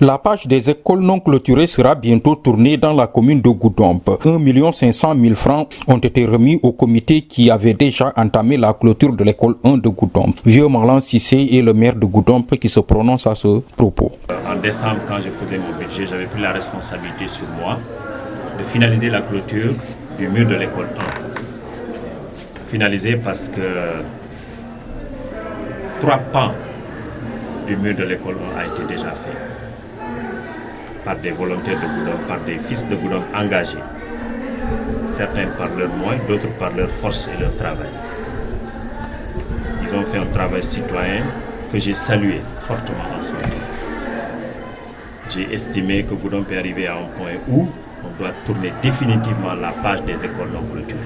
La page des écoles non clôturées sera bientôt tournée dans la commune de Goudomp. 1 500 000 francs ont été remis au comité qui avait déjà entamé la clôture de l'école 1 de Goudomp. Vieux Marlan Sissé est le maire de Goudomp qui se prononce à ce propos. En décembre, quand je faisais mon budget, j'avais pris la responsabilité sur moi de finaliser la clôture du mur de l'école 1. Finaliser parce que 3 pans du mur de l'école 1 a été déjà fait par des volontaires de Goudomp, par des fils de Goudomp engagés. Certains par leurs moyens, d'autres par leur force et leur travail. Ils ont fait un travail citoyen que j'ai salué fortement en ce moment. J'ai estimé que Goudomp est arrivé à un point où on doit tourner définitivement la page des écoles non clôturées.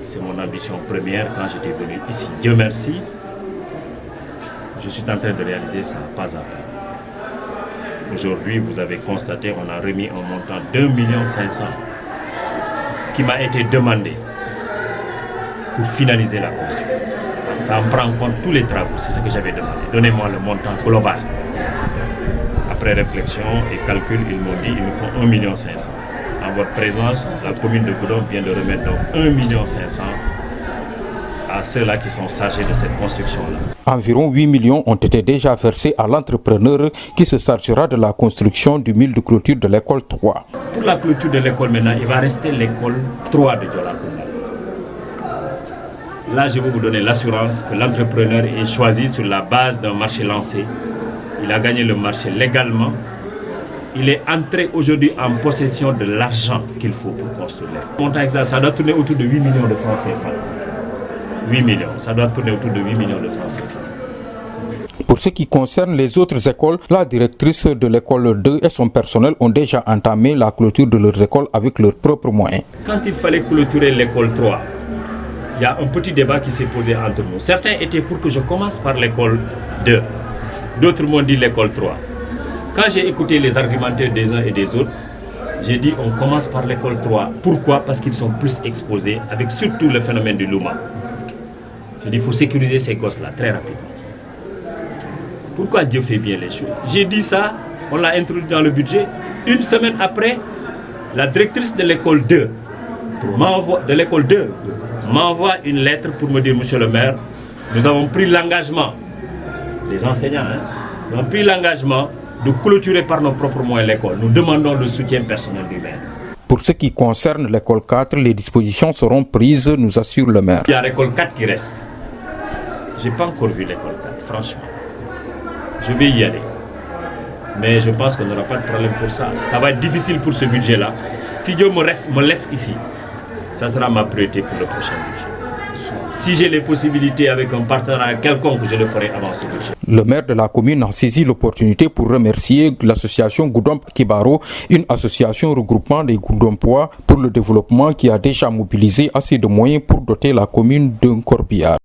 C'est mon ambition première quand j'étais venu ici. Dieu merci, je suis en train de réaliser ça pas à pas. Aujourd'hui, vous avez constaté, on a remis un montant de 2 500 000 qui m'a été demandé pour finaliser la clôture. Ça en prend en compte tous les travaux, c'est ce que j'avais demandé. Donnez-moi le montant global. Après réflexion et calcul, ils m'ont dit il nous faut 1 500 000. En votre présence, la commune de Goudomp vient de remettre donc 1 500 000 à ceux-là qui sont chargés de cette construction-là. Environ 8 millions ont été déjà versés à l'entrepreneur qui se chargera de la construction du mur de clôture de l'école 3. Pour la clôture de l'école maintenant, il va rester l'école 3 de Djolakunda. Là, je vais vous donner l'assurance que l'entrepreneur est choisi sur la base d'un marché lancé. Il a gagné le marché légalement. Il est entré aujourd'hui en possession de l'argent qu'il faut pour construire l'école. Le montant exact, ça doit tourner autour de 8 millions de francs CFA. 8 millions, ça doit tourner autour de 8 millions de francs CFA. Pour ce qui concerne les autres écoles, la directrice de l'école 2 et son personnel ont déjà entamé la clôture de leurs écoles avec leurs propres moyens. Quand il fallait clôturer l'école 3, il y a un petit débat qui s'est posé entre nous. Certains étaient pour que je commence par l'école 2. D'autres m'ont dit l'école 3. Quand j'ai écouté les argumentaires des uns et des autres, j'ai dit on commence par l'école 3. Pourquoi? Parce qu'ils sont plus exposés, avec surtout le phénomène du Luma. J'ai dit il faut sécuriser ces gosses-là très rapidement. Pourquoi Dieu fait bien les choses? J'ai dit ça, on l'a introduit dans le budget. Une semaine après, la directrice de l'école 2 m'envoie une lettre pour me dire, monsieur le maire, nous avons pris l'engagement, les enseignants, nous avons pris l'engagement de clôturer par nos propres moyens l'école. Nous demandons le soutien personnel du maire. Pour ce qui concerne l'école 4, les dispositions seront prises, nous assure le maire. Il y a l'école 4 qui reste. Je n'ai pas encore vu l'école 4, franchement. Je vais y aller. Mais je pense qu'on n'aura pas de problème pour ça. Ça va être difficile pour ce budget-là. Si Dieu me laisse ici, ça sera ma priorité pour le prochain budget. Si j'ai les possibilités avec un partenaire quelconque, je le ferai avant ce budget. Le maire de la commune a saisi l'opportunité pour remercier l'association Goudomp Kibaro, une association regroupant des Goudompois pour le développement qui a déjà mobilisé assez de moyens pour doter la commune d'un corbillard.